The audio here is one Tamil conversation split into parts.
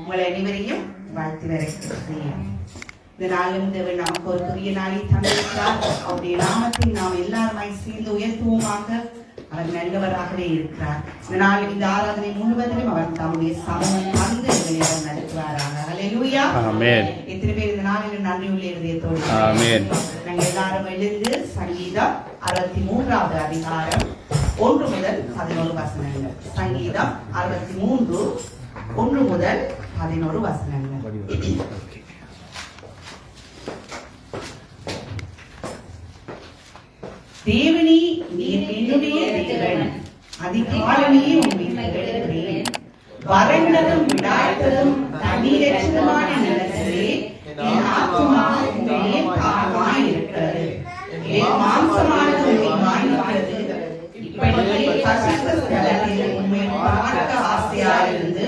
உங்களை அனைவரையும் வாழ்த்து வரவேற்கிறேன். இந்த நாளும் தேவன் நமக்கு ஒரு பெரிய நாளை தந்திருக்கிறார். அவருடைய நாமத்தை நாம் எல்லாருமாய் சேர்ந்து உயர்த்துவோமாக. அவர் நல்லவராகவே இருக்கிறார். இந்த நாளில் இந்த ஆராதனை முழுவதிலும் அவர் தம்முடைய சமூகம் தந்து எங்களை அவர் நடத்துவாராக. ஹல்லேலூயா. ஆமென். எத்தனை பேர் இந்த நாளில் நன்றியுள்ள இதயத்தோடு ஆமென். நாங்கள் எல்லாரும் எழுந்து சங்கீதம் 63வது அதிகாரம் 1 முதல் 11 வசனங்கள். சங்கீதம் 63 1 முதல் 11 வசனங்கள். தேவனே, நீர் என்னுடைய தேவன், அதிகாலமே உம்மை புகழ்கிறேன். வறண்டதும் விடாய்த்ததும் தண்ணீரற்றதுமான நிலத்திலே என் ஆத்துமா உம்மையே தாகமாய் இருக்கிறது. என் மாம்சமானது உம்மை வாஞ்சிக்கிறது. இப்படியே பரிசுத்த ஸ்தலத்தில் உம்மை பார்க்க ஆசையாயிருந்து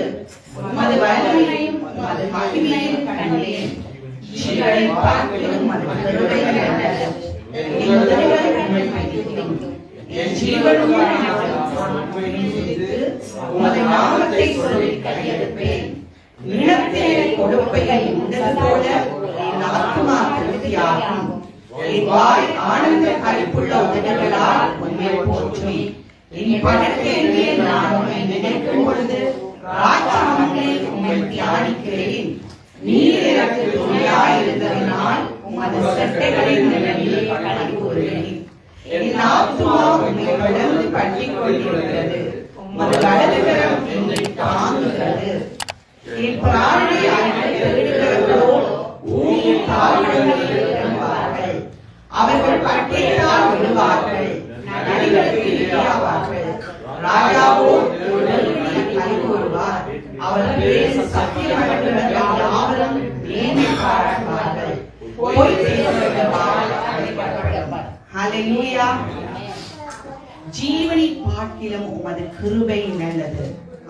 உமது வல்லமையையும் உமது மகிமையையும் கண்டேன். ஜீவனை பார்க்கிலும் உமது கிருபை நல்லது. என் உதடுகள் உம்மை துதிக்கும். என் ஜீவனும் உமது நாமத்தை சொல்லி கையெடுப்பேன். இனத்திலே கொடுப்பையை உண்டது போல என் ஆத்துமா திருப்தியாகும். என் வாய் ஆனந்த களிப்புள்ள உதடுகளால் உம்மை போற்றும். என் படத்தின் மேல் நான் உம்மை நினைக்கும் பொழுது ராஜாமங்களில் உம்மை தியானிக்கிறேன். நீர் எனக்கு துணையாயிருந்ததினால் உமது சட்டைகளின் நிழலிலே களி கூறுவேன். என் ஆத்துமா உம்மை தொடர்ந்து பற்றிக் கொண்டிருக்கிறது. உமது வலதுகரம் என்னை தாங்குகிறது. என் பிராணனை அழைத்து தேடுகிறவர்களோ பூமியின் தாழ்வங்களில் இறங்குவார்கள். அவர்கள் பட்டியலால் விழுவார்கள், நதிகளுக்கு இரையாவார்கள். ராஜாவோ களி கூறுவார். அவர் பேச சத்தியமற்றவர்கள் யாவரும் மேன்மை பாராட்டுவார்கள். பொய் பேசுகிறவர்களால் அழைக்கப்படுவார். ஹல்லேலூயா. ஜீவனை பார்க்கிலும் உமது கிருபை நல்லது.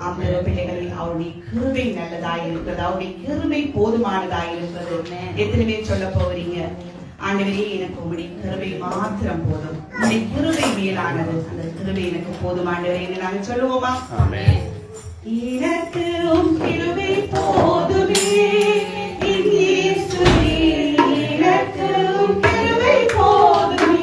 ஆம்பளை பிள்ளைகளில் அவருடைய கிருபை நல்லதாய் இருக்கிறது. அவருடைய கிருபை போதுமானதாய் இருக்கிறது. எத்தனை பேர் சொல்ல போகிறீங்க, ஆண்டவரே எனக்கு உங்களுடைய கிருபை மாத்திரம் போதும், உங்களுடைய கிருபை மேலானது, அந்த கிருபை எனக்கு போதும் ஆண்டவரே என்று நாங்கள் சொல்லுவோமா? எனக்கு உம் கிருபை போதுமே என் இயேசுவே, எனக்கு உம் கிருபை போதுமே.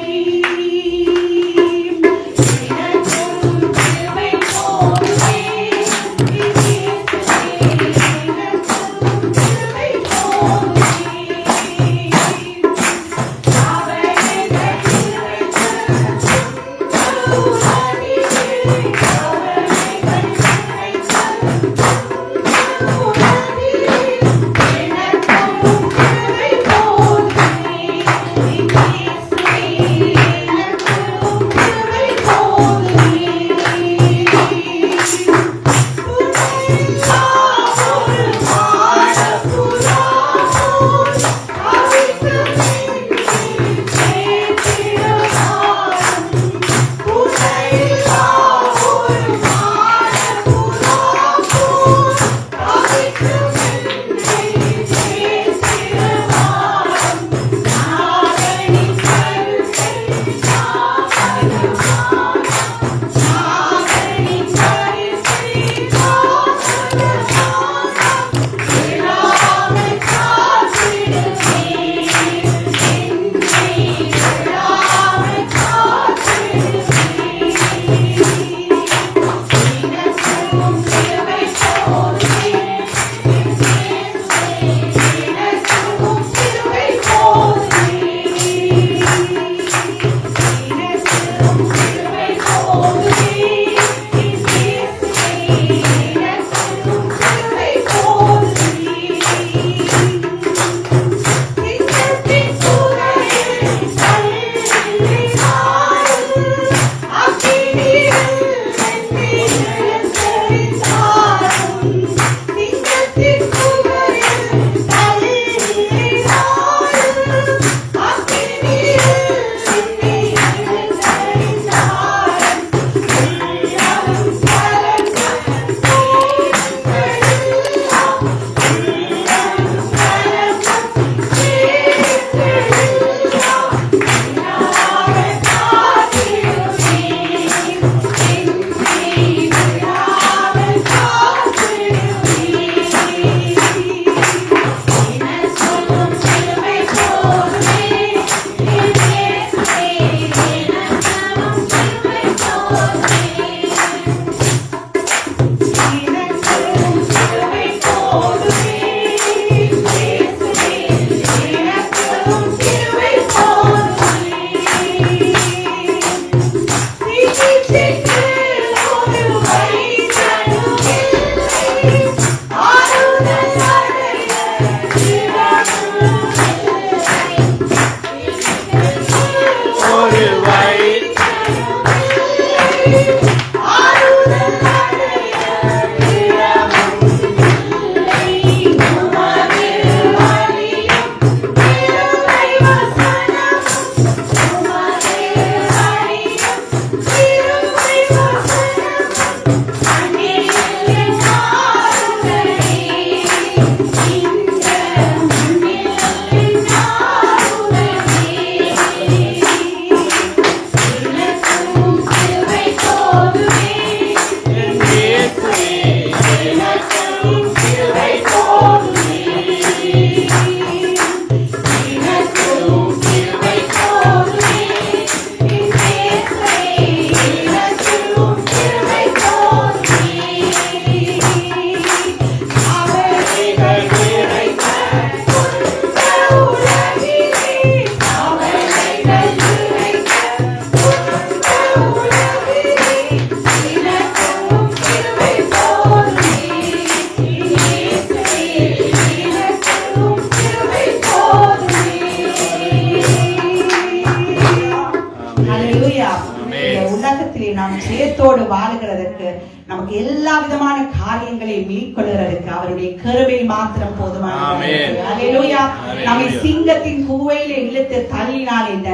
இந்த உலகத்திலே நாம் ஜெயத்தோடு வாழுகிறதற்கு, நமக்கு எல்லா விதமான காரியங்களையும் மேற்கொள்கிறதுக்கு அவருடைய கிருபை மாத்திரம் போதுமானது. அல்லேலூயா. நம்மை சிங்கத்தின் குகையிலே இழுத்து தள்ளினால் என்ன,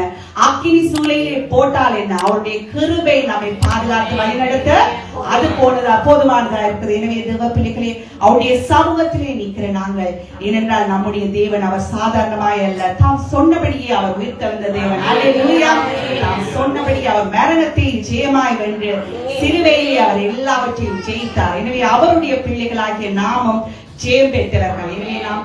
அக்கினி சூளையிலே போட்டால் என்ன, அவருடைய கிருபை நம்மை பாதுகாத்து வழிநடத்த அது போதுமானதா இருக்குது. எனவே தேவ பிள்ளைகளே, அவருடைய சமூகத்திலே நிற்கிற நாங்கள், ஏனென்றால் நம்முடைய தேவன் அவர் சாதாரணமாய் அல்ல, தாம் சொன்னபடியே அவர் உயிர்த்தெழுந்த தேவன். அல்லேலூயா. தாம் சொன்னபடி அவர் மரணத்தை ஜெயமாய் வென்று சிலுவையிலே அவர் எல்லாவற்றையும் ஜெயித்தார். எனவே அவருடைய பிள்ளைகளாகிய நாமும் ஜெயம் பெற்றவர்கள். எனவே நாம்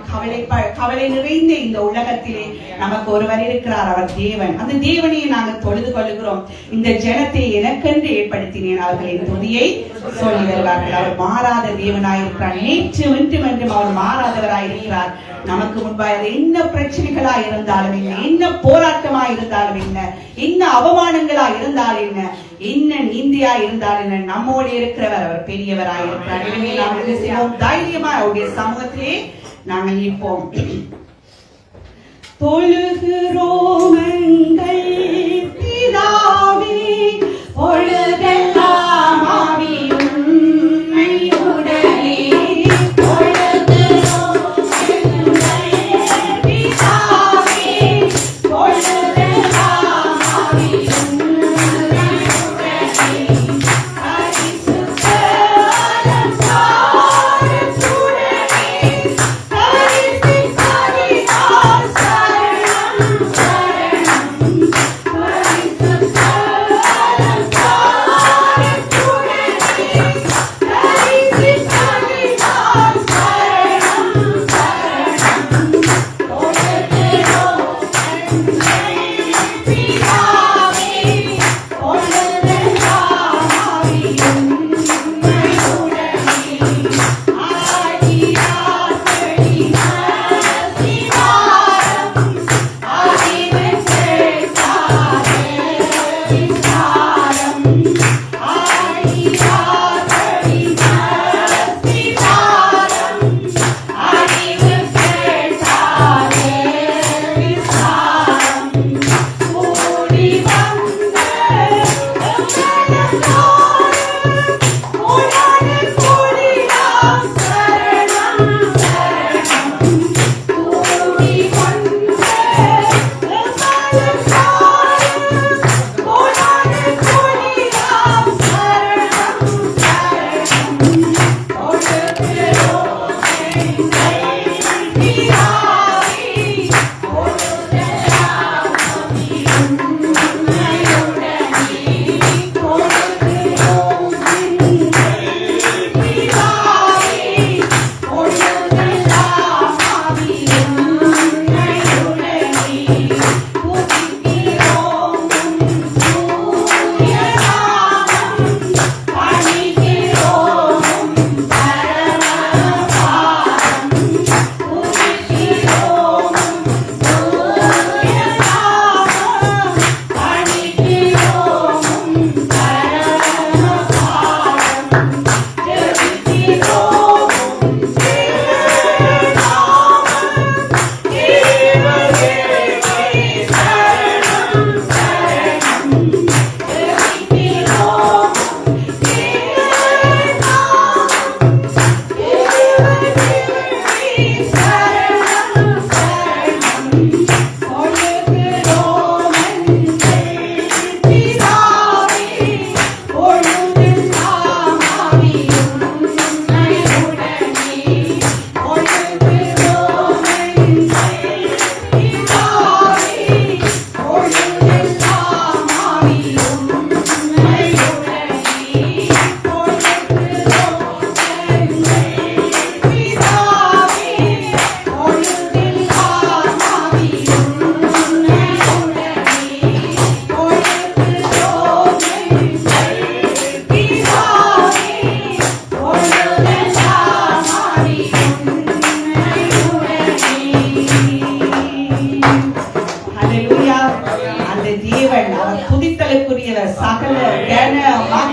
கவலை நிறைந்த இந்த உலகத்திலே நமக்கு ஒருவர் இருக்கிறார், அவர் தேவன். அந்த தேவனையை நாங்கள் தொழுது கொள்கிறோம். இந்த ஜனத்தை எனக்கென்று ஏற்படுத்தினேன், அவர்களின் துதியை சொல்லி வருவார்கள். அவர் மாறாத தேவனாயிருக்கிறார், நேற்று இன்றும் என்றும் அவர் மாறாதவராயிருக்கிறார். நமக்கு முன்பாக என்ன பிரச்சனைகளா இருந்தாலும் என்ன, என்ன போராட்டமா இருந்தாலும் என்ன, என்ன அவமானங்களா இருந்தாலும் என்ன, என்ன நிந்தியா இருந்தாலும் என்ன, நம்மோடு இருக்கிறவர் அவர் பெரியவராயிருக்கிறார். எனவே நாம் என்ன செய்வோம்? தைரியமா அவருடைய சமூகத்திலே நாங்கள் நிற்போம். தொழுகிறோம் எங்கள் பிதாவே, பொழுதெல்லாம் ஆவியும் உடனே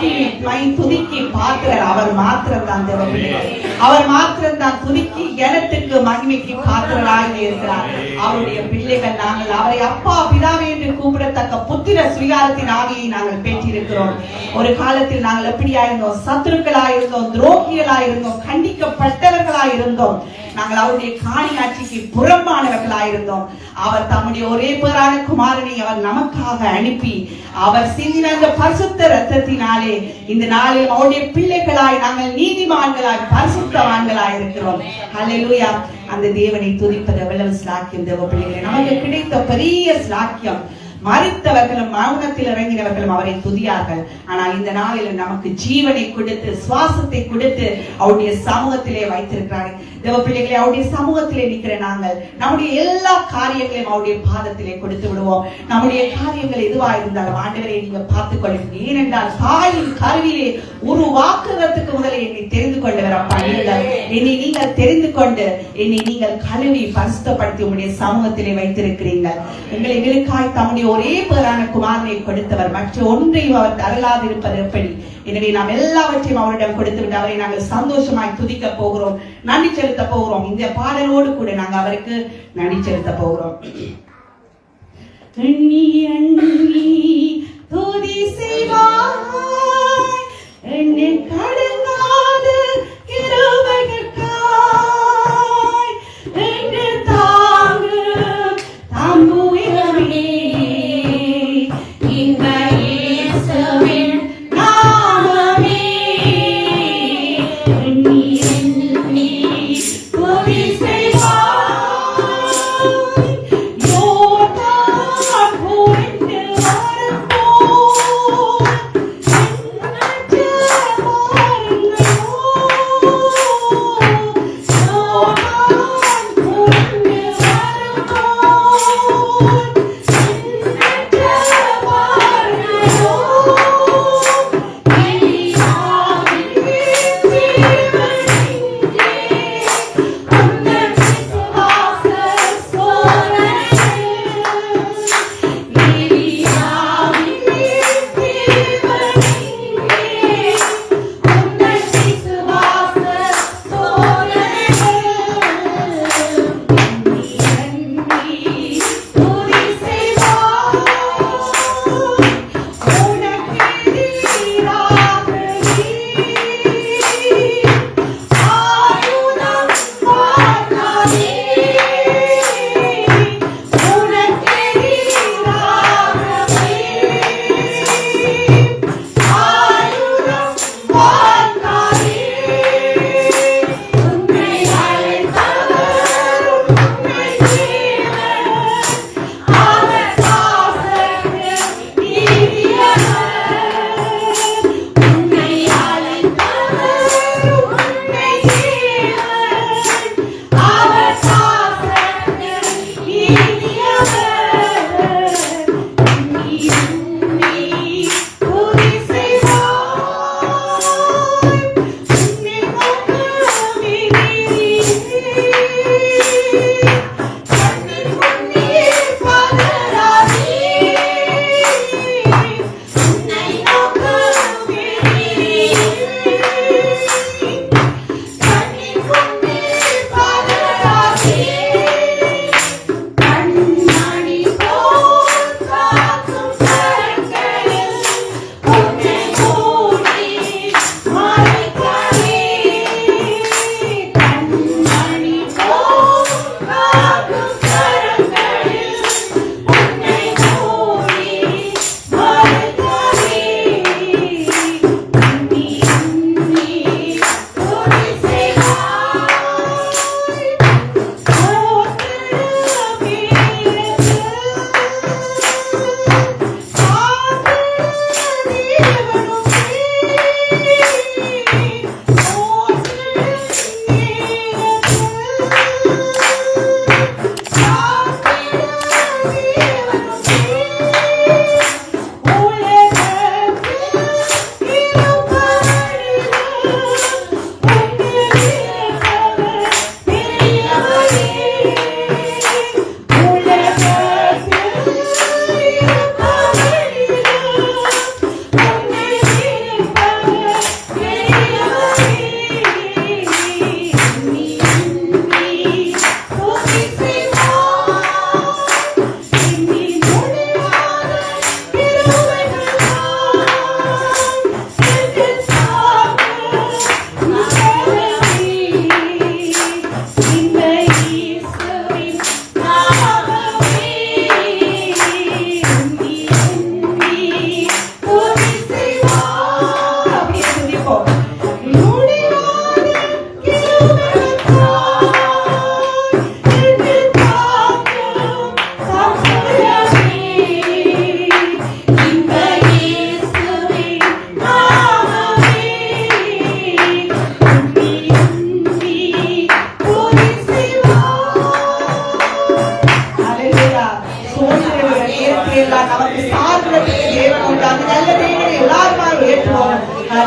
மகிமை துதிக்கு பாத்திரர் அவர் மாத்திரம் தான் தேவனே. அவர் மாத்திரம் தான் துதிக்கு கனத்துக்கு மகிமைக்கு பாத்திரராக இருக்கிறார். அவருடைய பிள்ளைகள் நாங்கள் அவரை அப்பா பிதாவே என்று கூப்பிடத்தக்க புத்திர சுயாரத்தின் ஆவியை நாங்கள் பெற்றிருக்கிறோம். ஒரு காலத்தில் நாங்கள் எப்படியாயிருந்தோம்? சத்துருக்களாயிருந்தோம், துரோகிகளாயிருந்தோம், கண்டிக்கப்பட்டவர்களாயிருந்தோம். நாங்கள் அவருடைய காணியாட்சிக்கு புறம்பானவர்களாயிருந்தோம். அவர் தம்முடைய ஒரே பேரான குமாரனை அவர் நமக்காக அனுப்பி அவர் சிந்தின அந்த பரிசுத்த இரத்தத்தினாலே இந்த நாளில் அவருடைய பிள்ளைகளாய் நாங்கள் நீதிமான்களாய் பரிசுத்தவான்களாய் இருக்கிறோம். ஹல்லேலூயா. அந்த தேவனை துதிப்பது எவ்வளவு ஸ்லாக்கியம் தேவ பிள்ளைகளே. நமக்கு கிடைத்த பெரிய ஸ்லாக்கியம். மரித்தவர்களும் மௌனத்தில் இறங்கினவர்களும் அவரை துதியார்கள். ஆனால் இந்த நாளில் நமக்கு ஜீவனை கொடுத்து சுவாசத்தை கொடுத்து அவருடைய சமூகத்திலே வைத்திருக்கிறார்கள். தேவ பிள்ளைகளை அவருடைய சமூகத்திலே நிற்கிற நாங்கள் நம்முடைய எல்லா காரியங்களையும் அவருடைய பாதத்திலே கொடுத்து விடுவோம். நம்முடைய காரியங்கள் எதுவா இருந்தாலும் ஆண்டவரை நீங்க பார்த்துக் கொள்ளுங்க. ஏனென்றால் தாயின் கருவிலே உருவாக்குறதுக்கு முதலே என்னை தெரிந்து கொண்டவர் அப்பா நீங்கள். என்னை நீங்கள் தெரிந்து கொண்டு என்னை நீங்கள் கழுவி பரிசுத்தப்படுத்தி உங்களுடைய சமூகத்திலே வைத்திருக்கிறீர்கள். எங்களுக்காய் தம்முடைய ஒரே பேரான குமாரனை கொடுத்தவர். மற்ற ஒன்றையும் அவர் தரலாது இருப்பது எப்படி? எனவே நாம் எல்லாவற்றையும் அவரிடம் கொடுத்து விட்டு அவரை நாங்கள் சந்தோஷமாய் துதிக்க போகிறோம், நன்றி செலுத்த போகிறோம். இந்த பாடலோடு கூட நாங்கள் அவருக்கு நன்றி செலுத்த போகிறோம். துதி செய்வாய் என்னை கடங்காத கிருபைகளுக்காய் என்று தாங்கு தம்புயமே இந்த இயேசுவின் நாமமே. நீ துதி செய்வாய் யோர்தான் புரண்டு வரப்போம்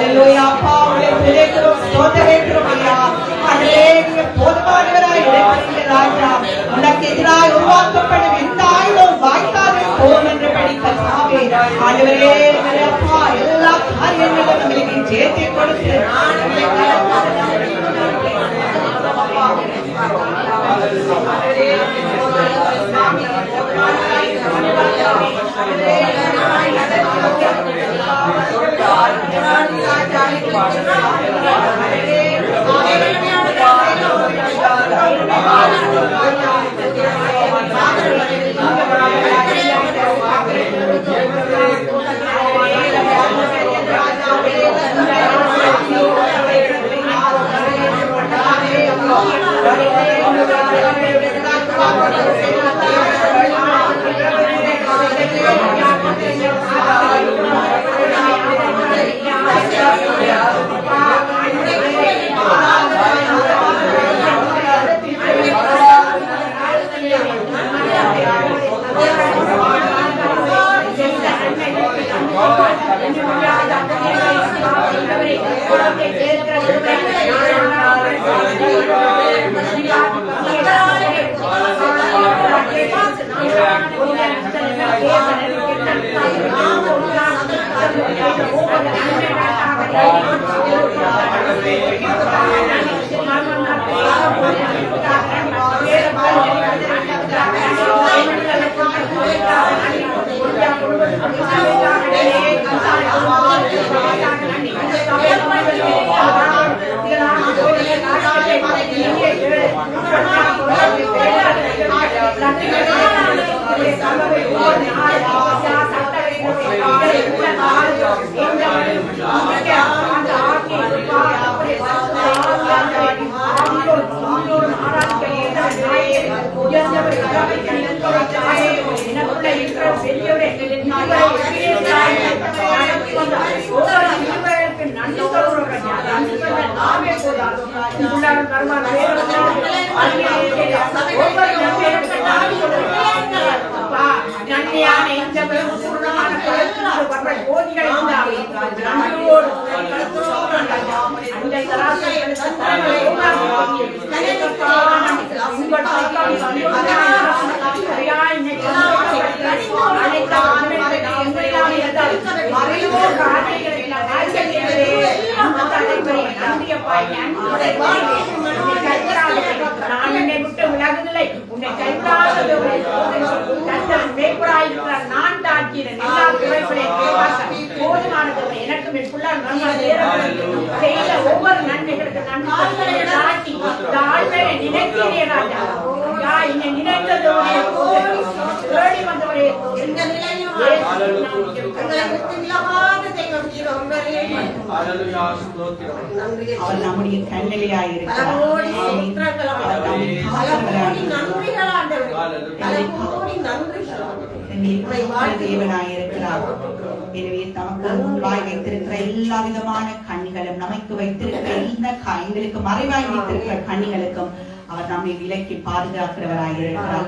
ஹalleluya அப்பா உம்மை துதிக்கிறோம் ஸ்தோத்திரிக்கிறோம் ஐயா ஆண்டவரே நீங்க போதுமானவராய் இருக்கிறீங்க ராஜா உனக்கு எதிராய் உருவாக்கப்படும் எந்த ஆயுதம் வாய்க்காதே போம் என்று படித்தாவே ஆண்டவரே அப்பா எல்லா காரியங்களும் உங்களுக்கு ஜெயத்தை கொடுத்து ஒவ்வொரு நன்மைகளுக்கு அவர் நம்முடைய கண்ணிலையாய் இருக்கிறார். தேவனாய் இருக்கிறார். எனவே தமக்கு முன்பாய் வைத்திருக்கிற எல்லா விதமான கண்ணிகளும் நமக்கு வைத்திருக்கிற எங்களுக்கு மறைவாய் வைத்திருக்கிற கண்ணிகளுக்கும் அவர் நம்மை விலக்கி பாதுகாக்கிறவராய் இருக்கிறார்.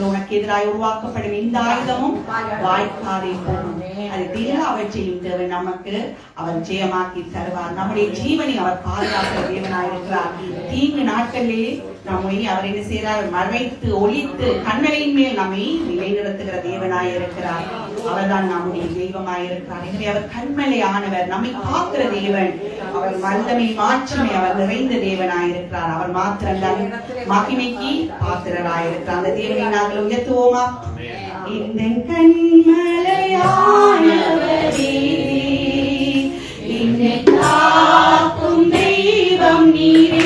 உனக்கு எதிராய் உருவாக்கப்படும் இந்த ஆயுதமும் வாய்க்காதே போகும். அது எல்லாவற்றையும் தேவன் நமக்கு அவர் ஜெயமாக்கி தருவார். நம்முடைய ஜீவனை அவர் பாதுகாக்கிற தேவனாய் இருக்கிறார். தீங்கு நாட்களிலே நம்மை அவர் என்ன செய்கிறார்? மறைத்து ஒளித்து கண்மலையின் மேல் நம்மை நிலைநிறுத்துகிற தேவனாய் இருக்கிறார். அவர்தான் நம்முடைய தெய்வமாய் இருக்கிறார். எனவே அவர் கண்மலை ஆனவர், நம்மை காக்கிற தேவன். அவர் வல்லமை மாற்றமை அவர் நிறைந்த தேவனாய் இருக்கிறார். அவர் மாத்திரம்தான் மகிமைக்கு பாத்திரராய் இருக்கிறார். அந்த தேவனை நாங்கள் உயர்த்துவோமா? இந்த கண்மலையானவரே என்னை காக்கும் தெய்வம் நீரே.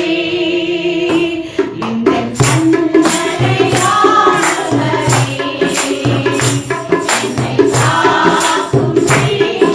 Hallelujah.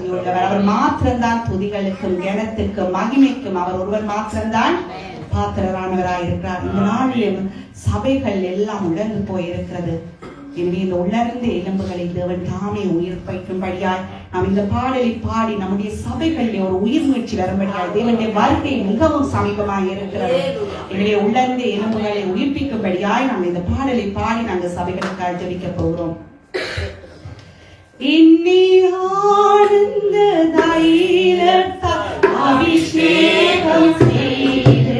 தகுதியுள்ளவர். அவர் மாத்திரம்தான் துதிகளுக்கும் கனத்துக்கும் மகிமைக்கும் அவர் ஒருவர் மாத்திரம்தான் பாத்திரரானவராய் இருக்கிறார். இந்த நாளிலும் சபைகள் எல்லாம் உலர்ந்து போயிருக்கிறது. எனவே இந்த உலர்ந்த எலும்புகளை தேவன் தாமே உயிர்ப்பிக்கும்படியாய் நாம் இந்த பாடலை பாடி நம்முடைய சபைகளிலே ஒரு உயிர் முயற்சி வரும்படியாய் தேவனுடைய வாழ்க்கை மிகவும் சமீபமாக இருக்கிறது. எனவே உலர்ந்த எலும்புகளை உயிர்ப்பிக்கும்படியாய் நாம் இந்த பாடலை பாடி நாங்கள் சபைகளுக்காக ஜெபிக்க போகிறோம். இன்னி ஆனந்த தைலத்தால் அபிஷேகம் செய்து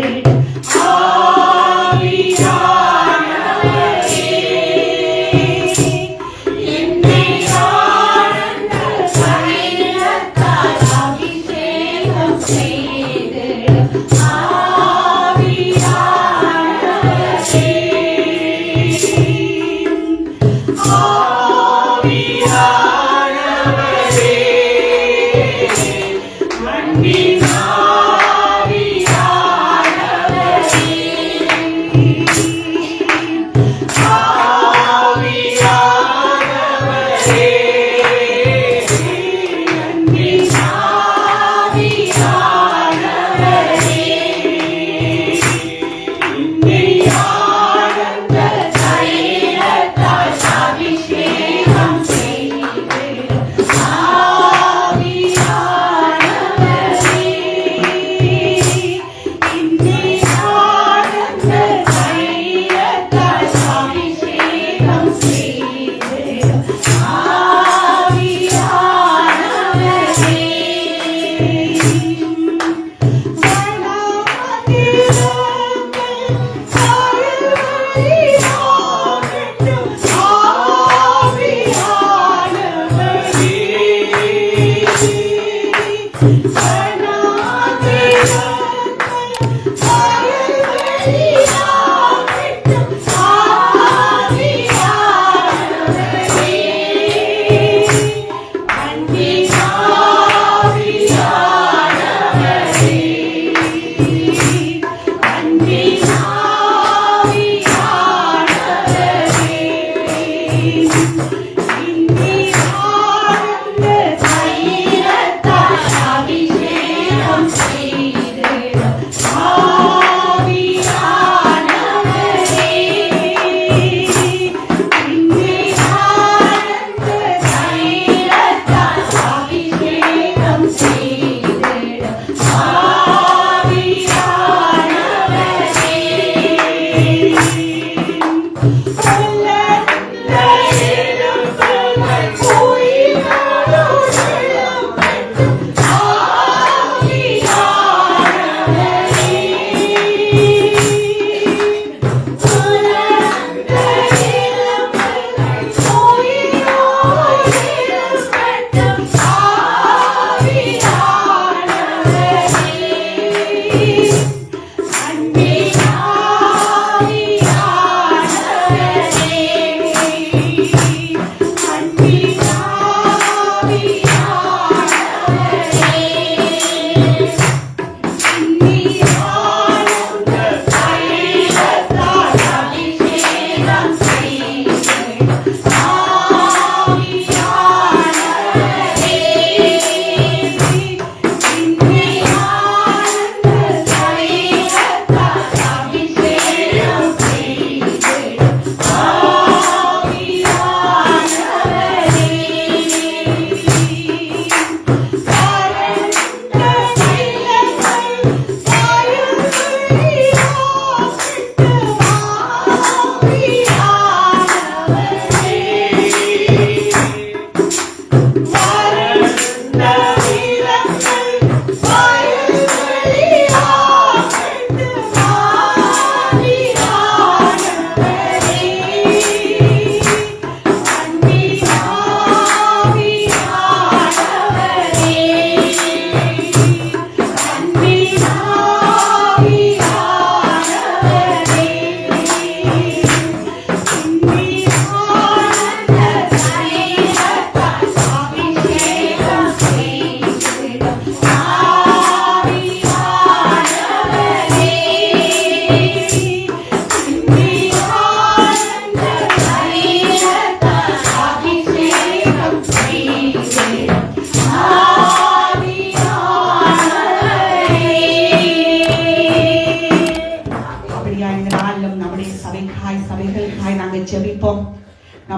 அபிஷேகம்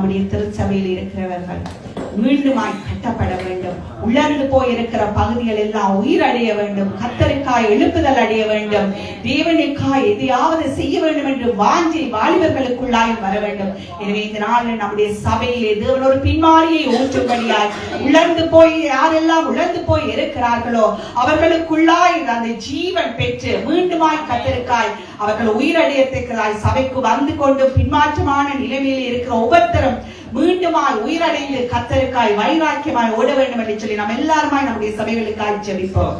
நம்முடைய திருச்சபையில் இருக்கிறவர்கள் மீண்டுமாய் கட்டப்பட வேண்டும். உலர்ந்து போய் இருக்கிற பகுதிகள் எல்லாம் உயிரடைய வேண்டும். கர்த்தருக்காய் எழுப்புதல் அடைய வேண்டும். தேவனுக்காய் எதையாவது செய்ய வேண்டும் என்று வாஞ்சி வாலிபர்களுக்குள்ளாய் வர வேண்டும். எனவே இந்த நாளில் நம்முடைய சபையிலே தேவன் ஒரு பின்மாரியை ஊற்றும்படியாய் உலர்ந்து போய் யாரெல்லாம் உலர்ந்து போய் இருக்கிறார்களோ அவர்களுக்குள்ளாய் அந்த ஜீவன் பெற்று மீண்டுமாய் கர்த்தருக்காய் அவர்கள் உயிரடையத்தக்கதாய் சபைக்கு வந்து கொண்டு பின்மாற்றமான நிலைமையில் இருக்கிற ஒவ்வொருத்தரும் மீண்டுமாய் உயிரடைந்து கர்த்தருக்காய் வைராக்கியமாய் ஓட வேண்டும் என்று சொல்லி நாம் எல்லாருமாய் நம்முடைய சபைகளுக்காய் ஜெபிப்போம்.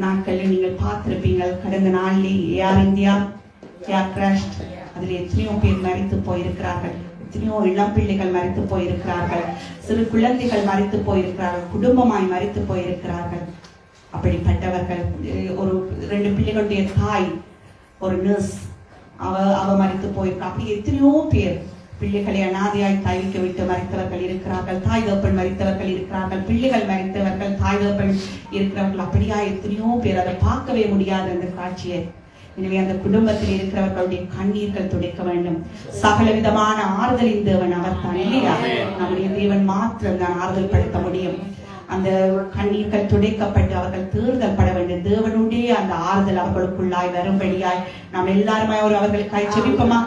நாட்களில் நீங்கள் பார்த்திருப்பீங்கள், கடந்த நாளிலே ஏர் இந்தியா ஏர் கிராஷ், அதில் எத்தனையோ பேர் மரித்து போயிருக்கிறார்கள். எத்தனையோ இளம் பிள்ளைகள் மரித்து போயிருக்கிறார்கள். சிறு குழந்தைகள் மரித்து போயிருக்கிறார்கள். குடும்பமாய் மரித்து போயிருக்கிறார்கள். அப்படிப்பட்டவர்கள் ஒரு 2 பிள்ளைகளுடைய தாய் ஒரு நர்ஸ், அவ மரித்து போயிருக்கா. அப்படி எத்தனையோ பேர் பிள்ளைகளை அனாதையாய் தாய்க்கு விட்டு மறித்தவர்கள் இருக்கிறார்கள். தாய் தகப்பன் மறித்தவர்கள் இருக்கிறார்கள். பிள்ளைகள் மறித்தவர்கள், தாய் தகப்பன் இருக்கிறவர்கள். அப்படியா எத்தனையோ பேர். அதை பார்க்கவே முடியாது அந்த காட்சியை. எனவே அந்த குடும்பத்தில் இருக்கிறவர்களுடைய கண்ணீர்கள் துடைக்க வேண்டும். சகல விதமான ஆறுதலின் தேவன் அவர் தான், இல்லையா? நம்முடைய தேவன் மாத்திரம் தான் ஆறுதல் படுத்த முடியும். அந்த கண்ணீர்கள் துடைக்கப்பட்டு அவர்கள் தேர்தல் பட வேண்டும். தேவனுடைய அந்த ஆறுதல் அவர்களுக்குள்ளாய் வரும்படியாய் நாம் எல்லாருமே ஒரு அவர்களுக்காய் ஜெபிப்போமா?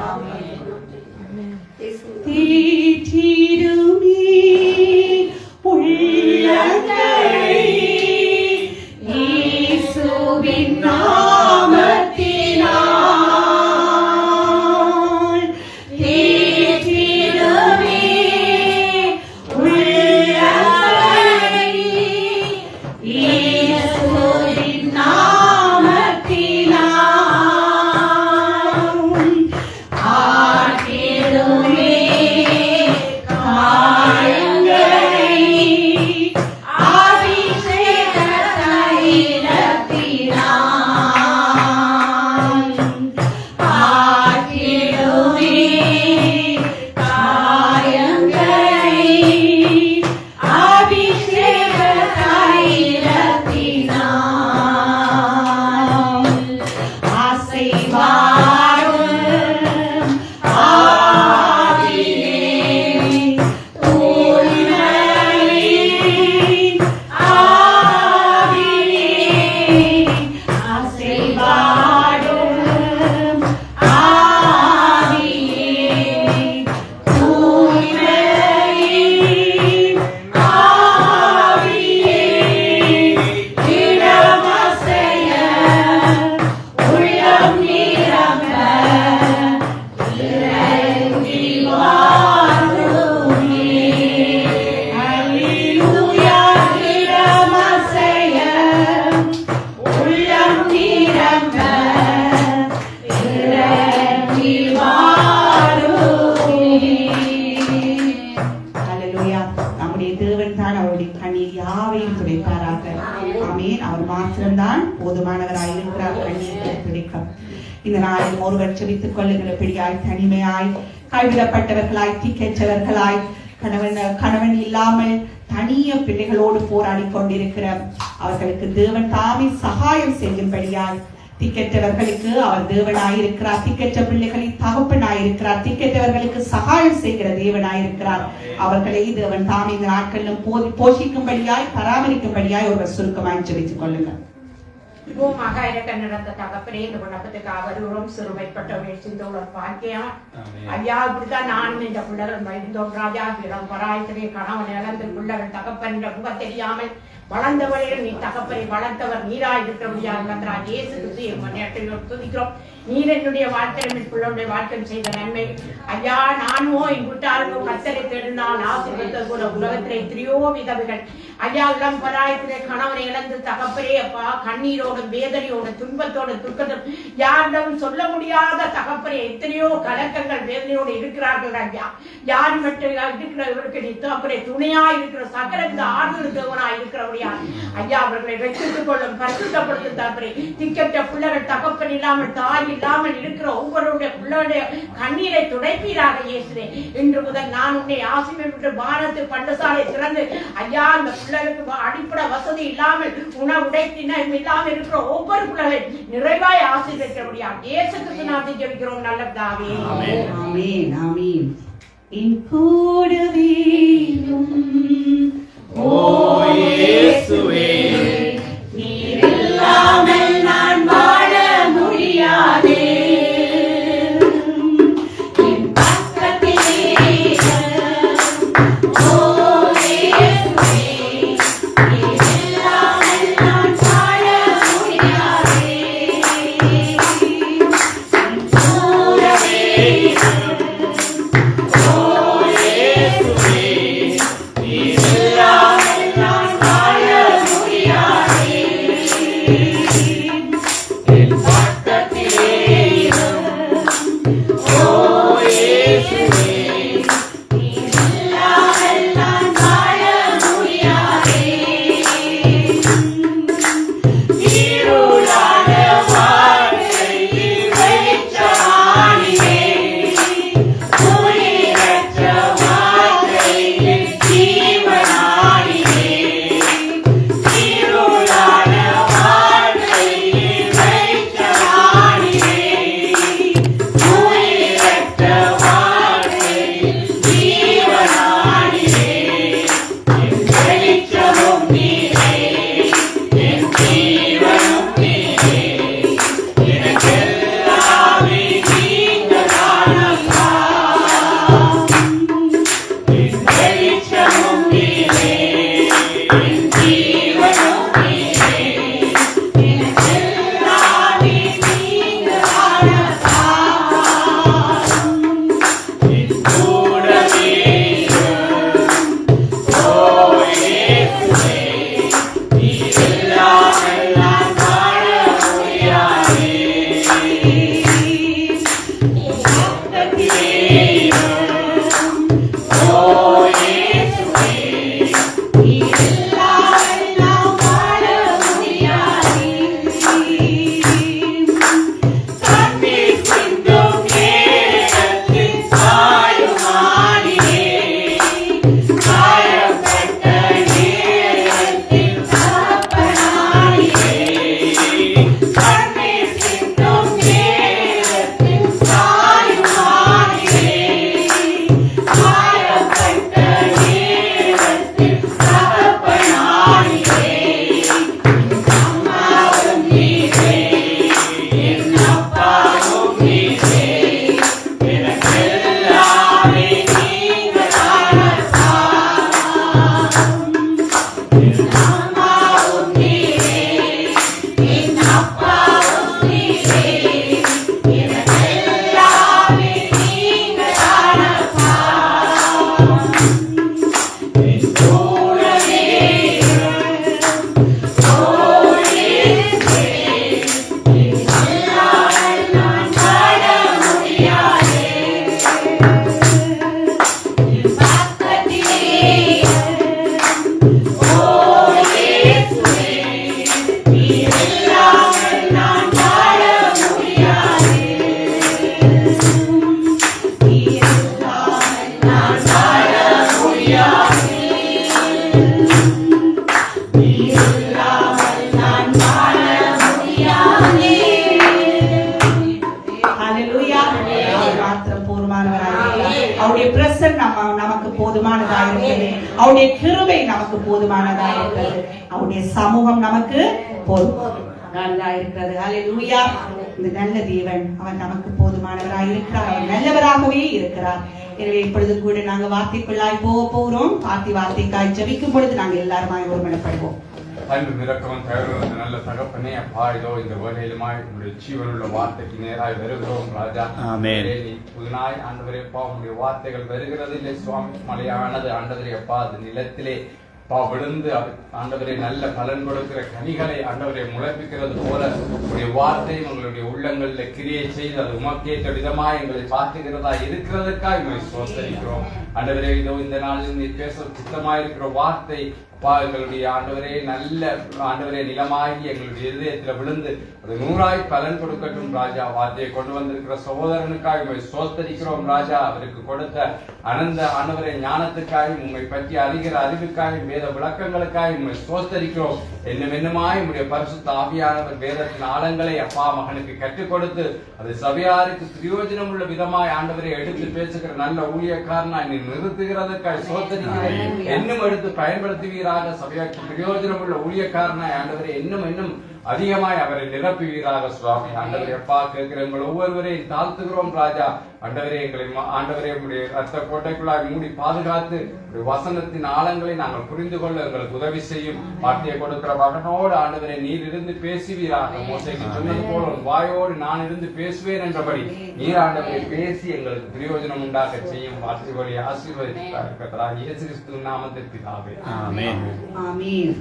Amen. நம்முடைய தேவன் தான் அவருடைய கண்ணீர் யாவையும் துடைப்பாராக. ஆமென். அவர் மாத்திரம்தான் போதுமானவராய் இருக்கிறார் கண்ணீரை துடைக்க. இந்த நாளில் ஒருவர் செபித்துக் கொள்ளுகிறபடியாய் தனிமையாய் கைவிடப்பட்டவர்களாய் திக்கற்றவர்களாய் கணவன் இல்லாமல் தனிய பிள்ளைகளோடு போராடி கொண்டிருக்கிற அவர்களுக்கு தேவன் தாமே சகாயம் செய்யும்படியாய் திக்கற்றவர்களுக்கு அவர் தேவனாயிருக்கிறார். திக்கற்ற பிள்ளைகளின் தகப்பனாயிருக்கிறார். திக்கற்றவர்களுக்கு சகாயம் செய்கிற தேவனாயிருக்கிறார். அவர்களை தேவன் தாமே இந்த நாட்களிலும் போஷிக்கும்படியாய் பராமரிக்கும்படியாய் ஒருவர் சுருக்கமாய் ஜெபித்துக் கொள்ளுங்கள். நடந்த தகப்பனே இந்த குணப்பத்துக்காக வருகிறோம். சிறுமைப்பட்டவர்கள் சிந்தோட பாக்கியம் ஐயா இப்படித்தான் நானும் இந்த பிள்ளைகள் மகிழ்ந்தோம். ராஜா பராயத்திலே கணவன் இழந்த பிள்ளைகள் தகப்பன் முகம் தெரியாமல் வளர்ந்தவரையில் நீ தகப்பனை வளர்த்தவர் நீராய் இருக்கிற இயேசு கிறிஸ்து துதிக்கிறோம். நீர் என்னுடைய வாழ்க்கையில் பிள்ளைடைய வாழ்க்கை செய்த நன்மை ஐயா நானோ என் வீட்டாருக்கோ கத்தரை தேடினால் ஆசீர்வதித்தது போல உலகத்திலே எத்தனையோ விதவைகள் ஐயா இளம் பராயத்திலே கணவனை இழந்து தகப்பரே அப்பா கண்ணீரோடும் வேதனையோட துன்பத்தோட துக்கத்தோடு யாரிடம் சொல்ல முடியாத தகப்பரே எத்தனையோ கலக்கங்கள் வேதனையோடு இருக்கிறார்கள் ஐயா. யார் மட்டும் இருக்கிறவர்களுக்கு நீ தகப்பரே துணையா இருக்கிற சகல ஆறுதல் தேவனா இருக்கிறபடியா ஐயா அவர்களை வெற்றித்துக் கொள்ளும் பரிசுத்தப்படுத்தும் தகப்பரே. திக்கற்ற பிள்ளைகள் தகப்பன் இல்லாமல் தாய் இல்லாமல் இருக்கிற ஒவ்வொருடைய பிள்ளைகளுடைய கண்ணீரை துடைப்பீராக இயேசுவே. இன்று முதல் நான் உன்னை ஆசீர்வதித்து வானத்து பண்டசாலை திறந்து ஐயா அந்த பிள்ளைகளுக்கு அடிப்படை வசதி இல்லாமல் உணவுடைத்தினம் இல்லாமல் இருக்கிற ஒவ்வொரு பிள்ளைகளை நிறைவாய் ஆசீர்வதிக்கிறபடியா இயேசு கிறிஸ்து நாமத்தில் ஜெபிக்கிறோம் நல்ல பிதாவே. ஆமென் ஆமென். என் கூடவே ஓ இயேசுவே நீர் இல்லாமல் நான் வாழ முடியாதே. என் பக்கத்திலே ஓ இயேசுவே நீர் இல்லாமல் நான் வாழ முடியாதே. என் கூடவே ஓ இயேசுவே நீர் இல்லாமல் நான் வாழ அவருடைய பிரசன் நமக்கு போதுமானதா இருக்கிறது. அவருடைய கிருபை நமக்கு போதுமானதா இருக்கிறது. அவருடைய சமூகம் நமக்கு போதுமானதா இருக்கிறது. ஹல்லேலூயா. இந்த நல்ல தேவன் அவர் நமக்கு போதுமானவராய் இருக்கிறார். அவர் நல்லவராகவே இருக்கிறார். எனவே இப்பொழுது கூட நாங்க வார்த்தைக்குள்ளாய் போகிறோம். வார்த்தைக்காய் ஜெபிக்கும் பொழுது நாங்கள் எல்லாருமாய் ஒருமனப்படுவோம். அன்பு மிரக்கவன் தகவல் நல்ல தகப்பனே அப்பா, இதோ இந்த வேலையிலுமாய் உங்களுடைய ஜீவனுள்ள வார்த்தைக்கு நேராய் வருகிறோம் ராஜா. நீ புதுநாய் ஆண்டவரே அப்பா, உங்களுடைய வார்த்தைகள் வருகிறது இல்லை சுவாமி, மலையானது ஆண்டவரே அப்பா, அது நிலத்திலே விழுந்து ஆண்டவரை நல்ல பலன் கொடுக்கிற கனிகளை ஆண்டவரை முளைப்பிக்கிறது போல உங்களுடைய வார்த்தை உங்களுடைய உள்ளங்களில் கிரியை செய்து அது உமக்கேற்ற விதமாய் எங்களை பார்த்துக்கிறதா இருக்கிறதுக்காக எங்களை சோதரிக்கிறோம். ஆண்டவரே இதோ இந்த நாளில் நீ பேச சித்தமாயிருக்கிற வார்த்தை எங்களுடைய ஆண்டவரே நல்ல ஆண்டவரே நிலமாகி எங்களுடைய இதயத்தில் விழுந்து அது 100 பலன் கொடுக்கட்டும் ராஜா. வார்த்தையை கொண்டு வந்திருக்கிற சகோதரனுக்காக சோதரிக்கிறோம் ராஜா. அவருக்கு கொடுத்த அனந்த ஆண்டவரே ஞானத்துக்காக உண்மை பற்றி அறிகிற அறிவுக்காக வேத விளக்கங்களுக்காக உண்மை சோதரிக்கிறோம். என்னமாய் உங்களுடைய பரிசுத்த ஆவியானவர் வேதத்தின் ஆழங்களை அப்பா மகனுக்கு கற்றுக் கொடுத்து அது சபையாருக்கு பிரயோஜனம் உள்ள விதமாய் ஆண்டவரை எடுத்து பேசுகிற நல்ல ஊழியக்காரனாய் நீ நிறுத்துகிறதற்காக சோதரிக்கிறேன். இன்னும் எடுத்து பயன்படுத்துவீராக. சபையாருக்கு பிரயோஜனம் உள்ள ஊழியக்காரனாய் ஆண்டவரை இன்னும் அதிகமாய் அவரை நிரப்புவீராக சுவாமி. ஆண்டவரை அப்பா கேட்கிற எங்கள் ஒவ்வொருவரையும் தாழ்த்துகிறோம் ராஜா. ஆண்டவரே எங்களை ஆண்டவரே உடைய ரத்த கோட்டைக்குள்ளாய் மூடி பாதுகாத்து வசனத்தின் ஆழங்களை நாங்கள் புரிந்து கொள்ள எங்களுக்கு உதவி செய்யும். வார்த்தையை கொடுக்கிற மகனோடு ஆண்டவரை நீர் இருந்து பேசுவீராக. மோசேக்கு சொன்னது போல வாயோடு நான் இருந்து பேசுவேன் என்றபடி நீர் ஆண்டவரை பேசி எங்களுக்கு பிரயோஜனம் உண்டாக செய்யும். வார்த்தை வழி ஆசீர்வதித்தார் இயேசு கிறிஸ்துவின் நாமத்தில் பிதாவே. ஆமென். ஆமென்.